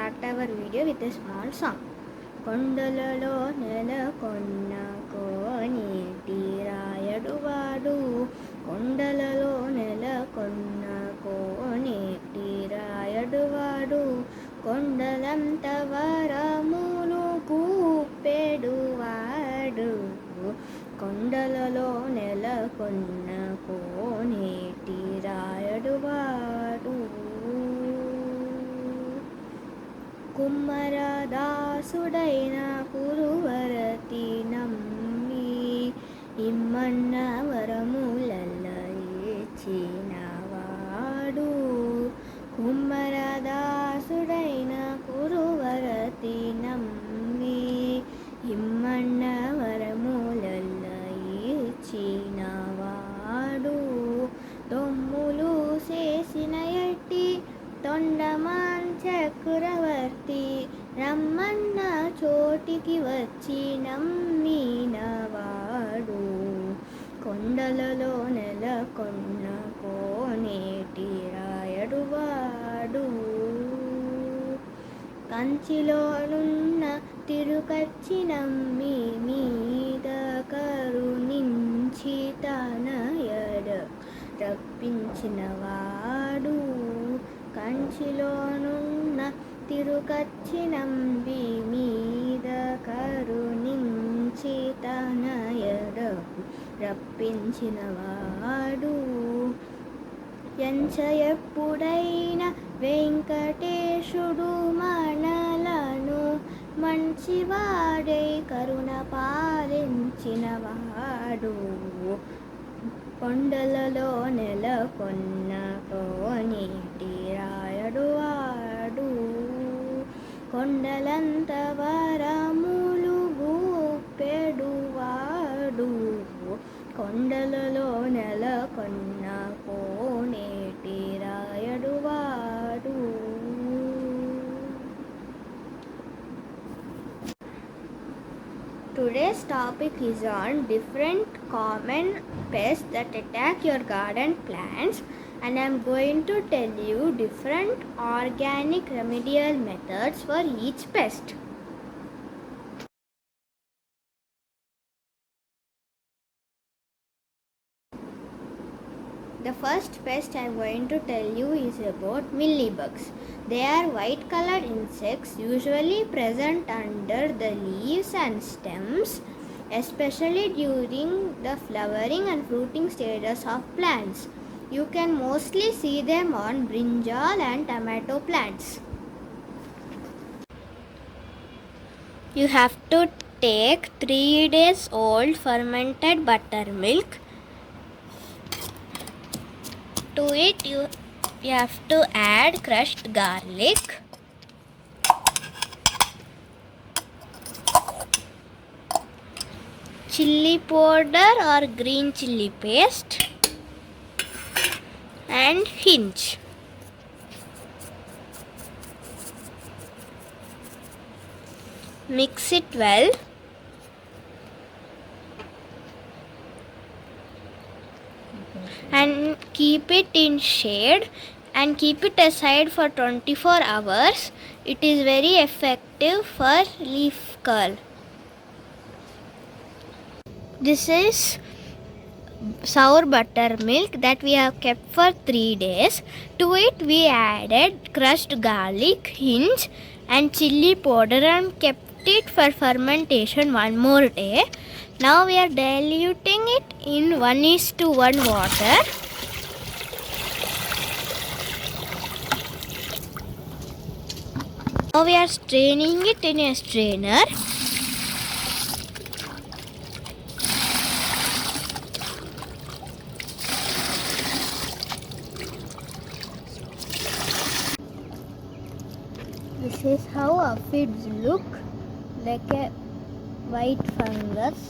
start our video with a small song. కొండలలో నెలకొన్న కోనేటి రాయడు వాడు, కొండలలో నెలకొన్న కోనేటి రాయడు వాడు, కొండలంత వరములు కూపెడు వాడు, కొండలలో నెలకొన్న కోనేటి రాయడు వాడు. కుమ్మరదాసుడైన కురువరతి నమ్మి ఇమ్మన్న వరములల్ల ఇచ్చినవాడు, కుమ్మరదాసుడైన కురువరతి నమ్మి ఇమ్మన్న వరములల్ల ఇచ్చినవాడు, తొమ్ములు చేసిన ఎట్టి తొండమాన్ చక్రవర్తి రమ్మన్న చోటికి వచ్చి నమ్మినవాడు, కొండలలో నెలకొన్న కోనేటి రాయడు వాడు. కంచిలోనున్న తిరుకచ్చి నమ్మి మీద కరుణించి తన ఎడ రప్పించినవాడు, కంచిలోనున్న తిరుకచ్చి నంబి మీద కరుణించి తన ఎడకు రప్పించినవాడు, ఎప్పుడైన వెంకటేశుడు మనలను మంచివాడై కరుణ పాలించినవాడు, కొండలలో నెలకొన్న కోనేటి రాయడు వాడు, కొండలంత వరములు గూపెడు వాడు, కొండలలో నెలకొన్న కోనేటి రాయడు వాడు. Today's topic is on different common pests that attack your garden plants, and I am going to tell you different organic remedial methods for each pest. The first pest I am going to tell you is about mealybugs. They are white colored insects usually present under the leaves and stems, especially during the flowering and fruiting stages of plants. You can mostly see them on brinjal and tomato plants. You have to take 3 days old fermented buttermilk. To it you have to add crushed garlic, chili powder or green chili paste, and hinge. Mix it well. And keep it in shade and keep it aside for 24 hours. It is very effective for leaf curl. This is sour buttermilk that we have kept for 3 days. To it we added crushed garlic, hinge and chili powder and kept it for fermentation 1 more day. Now we are diluting it in 1:1 water. Now we are straining it in a strainer. This is how aphids look, like a white fungus.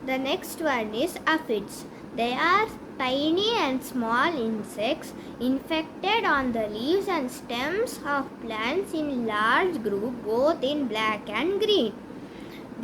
The next one is aphids. They are tiny and small insects infected on the leaves and stems of plants in large groups, both in black and green.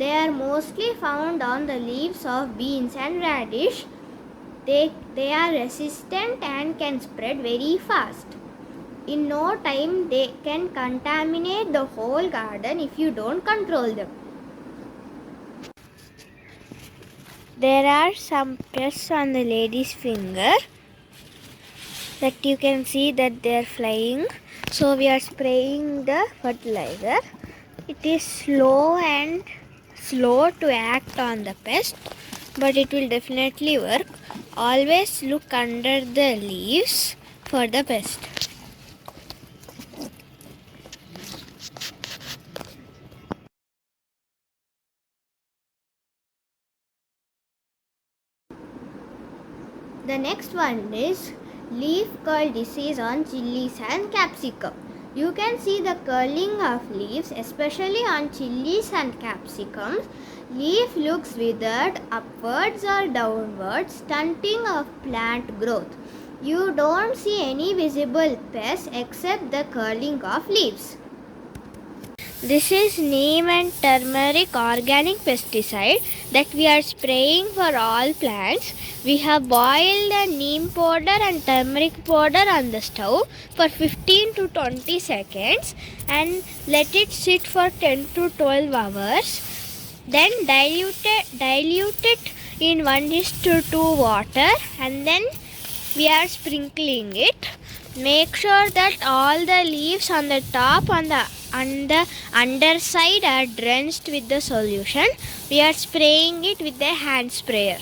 They are mostly found on the leaves of beans and radish. They are resistant and can spread very fast. In no time, they can contaminate the whole garden if you don't control them. There are some pests on the lady's finger that you can see that they are flying. So we are spraying the fertilizer. It is slow to act on the pest, but it will definitely work. Always look under the leaves for the pest. The next one is leaf curl disease on chilies and capsicum. You can see the curling of leaves, especially on chilies and capsicums. Leaf looks withered upwards or downwards, stunting of plant growth. You don't see any visible pests except the curling of leaves. This is neem and turmeric organic pesticide that we are spraying for all plants. We have boiled the neem powder and turmeric powder on the stove for 15 to 20 seconds and let it sit for 10 to 12 hours. Then dilute it in 1:2 water and then we are sprinkling it. Make sure that all the leaves on the top on the underside are drenched with the solution. We are spraying it with a hand sprayer.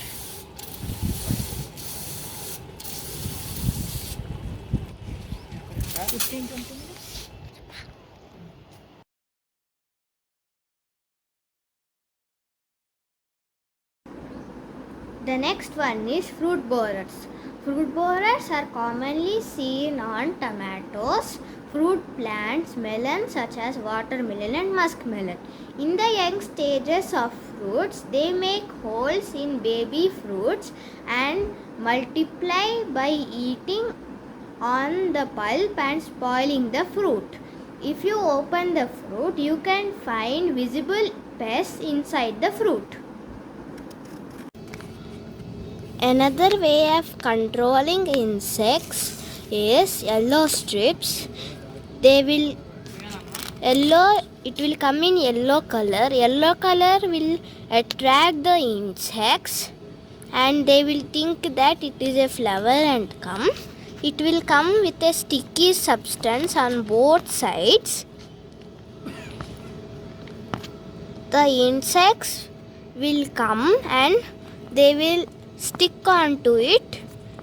The next one is fruit borers. Fruit borers are commonly seen on tomatoes, fruit plants, melons such as watermelon and muskmelon. In the young stages of fruits, they make holes in baby fruits and multiply by eating on the pulp and spoiling the fruit. If you open the fruit, you can find visible pests inside the fruit. Another way of controlling insects is yellow strips. It will come in yellow color. Yellow color will attract the insects and they will think that it is a flower and come. It will come with a sticky substance on both sides. The insects will come and they will stick onto it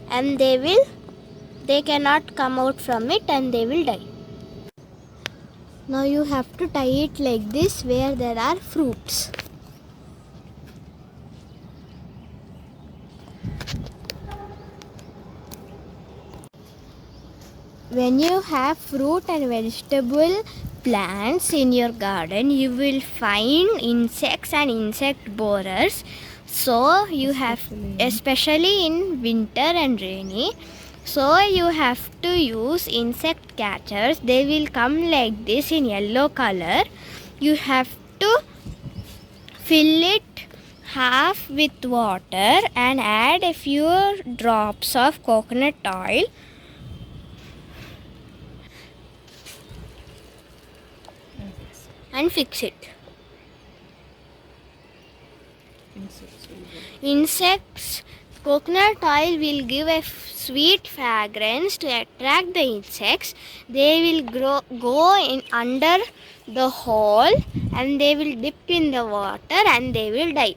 and they cannot come out from it and they will die. Now you have to tie it like this where there are fruits. When you have fruit and vegetable plants in your garden, you will find insects and insect borers. So you have, especially in winter and rainy, so you have to use insect catchers. They will come like this in yellow color. You have to fill it half with water and add a few drops of coconut oil. And fix it. Insects, coconut oil will give a sweet fragrance to attract the insects. They will go in under the hole and they will dip in the water and they will die.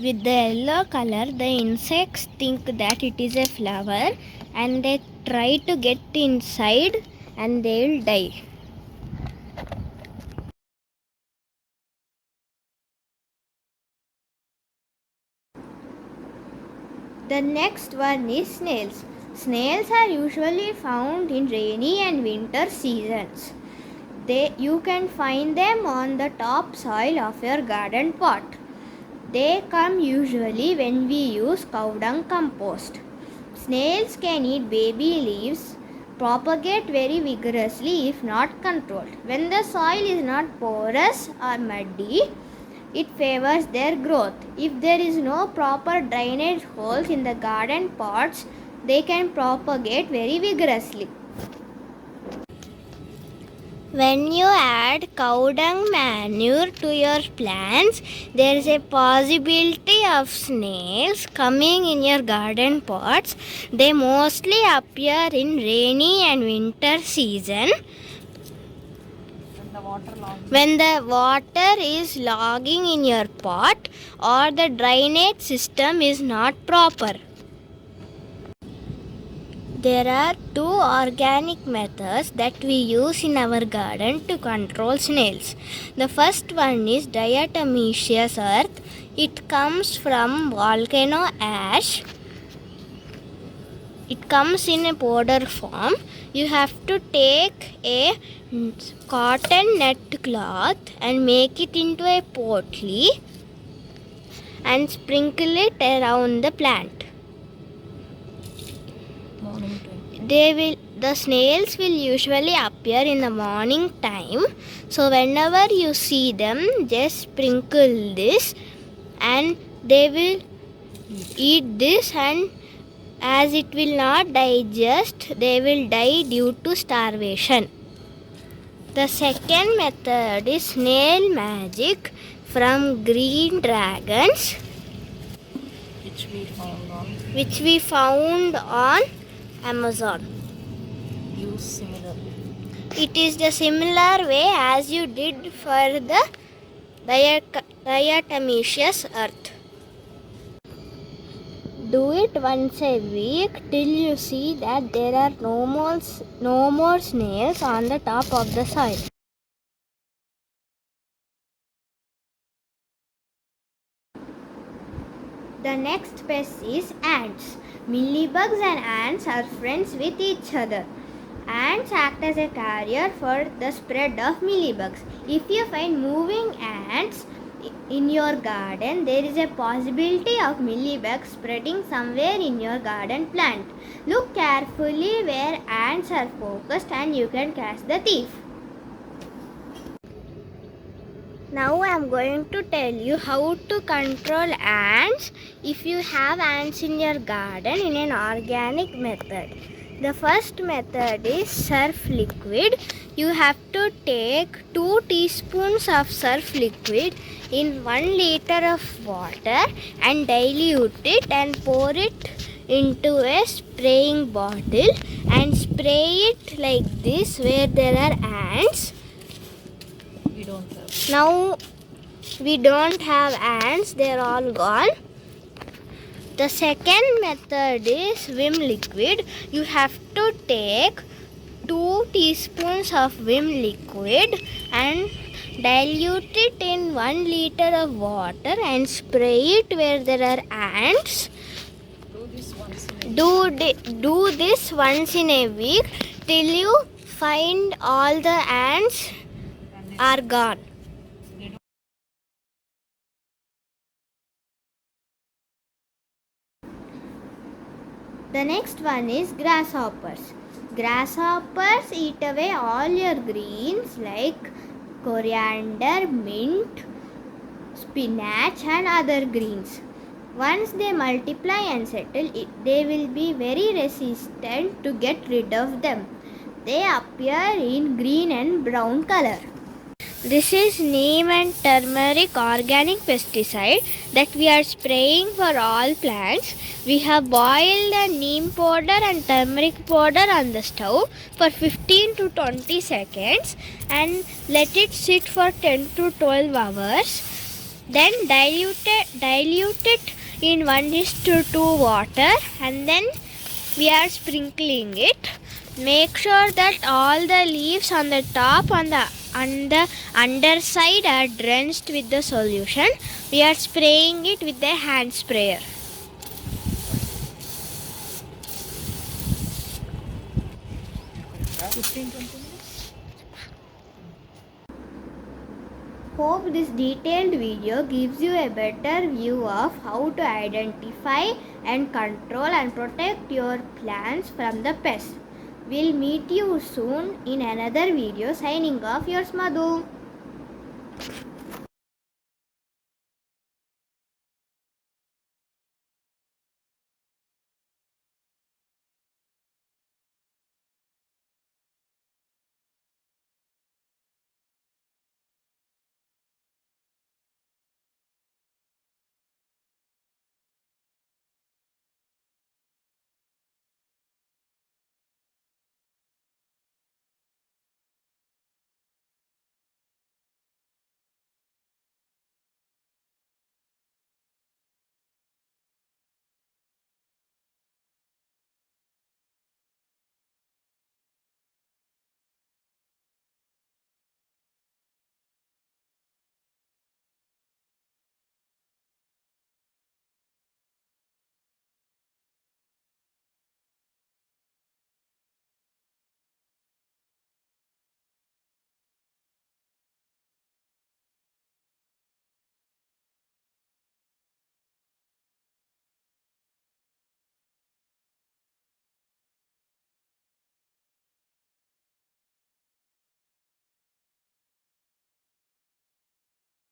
With the yellow color, the insects think that it is a flower and they try to get inside and they will die. The next one is snails. Snails are usually found in rainy and winter seasons. You can find them on the top soil of your garden pot. They come usually when we use cow dung compost. Snails can eat baby leaves propagate very vigorously if not controlled. When the soil is not porous or muddy, it favors their growth. If there is no proper drainage holes in the garden pots, they can propagate very vigorously. When you add cow dung manure to your plants, there is a possibility of snails coming in your garden pots. They mostly appear in rainy and winter season. When the water is logging in your pot or the drainage system is not proper. There are two organic methods that we use in our garden to control snails. The first one is diatomaceous earth. It comes from volcano ash. It comes in a powder form. You have to take a cotton net cloth and make it into a potly and sprinkle it around the plant. The snails will usually appear in the morning time. So whenever you see them, just sprinkle this and they will eat this, and as it will not digest, they will die due to starvation. The second method is snail magic from green dragons, which we found on Amazon. Use similar. It is the similar way as you did for the diatomaceous earth. Do it once a week till you see that there are no more snails on the top of the soil. The next pest is ants. Mealybugs and ants are friends with each other. Ants act as a carrier for the spread of mealybugs. If you find moving ants in your garden, there is a possibility of mealybugs spreading somewhere in your garden plant. Look carefully where ants are focused and you can catch the thief. Now I am going to tell you how to control ants if you have ants in your garden in an organic method. The first method is surf liquid. You have to take 2 teaspoons of surf liquid in 1 liter of water and dilute it and pour it into a spraying bottle and spray it like this where there are ants. Now we don't have ants, they are all gone. The second method is Vim liquid. You have to take 2 teaspoons of Vim liquid and dilute it in 1 liter of water and spray it where there are ants. Do this once in a week till you find all the ants are gone. The next one is grasshoppers. Grasshoppers eat away all your greens like coriander, mint, spinach and other greens. Once they multiply and settle, they will be very resistant to get rid of them. They appear in green and brown color. This is neem and turmeric organic pesticide that we are spraying for all plants. We have boiled the neem powder and turmeric powder on the stove for 15 to 20 seconds and let it sit for 10 to 12 hours. Then dilute it in 1:2 water and then we are sprinkling it. Make sure that all the leaves on the top and the underside are drenched with the solution. We are spraying it with a hand sprayer. Hope this detailed video gives you a better view of how to identify and control and protect your plants from the pests. We'll meet you soon in another video. Signing off, yours Madhu.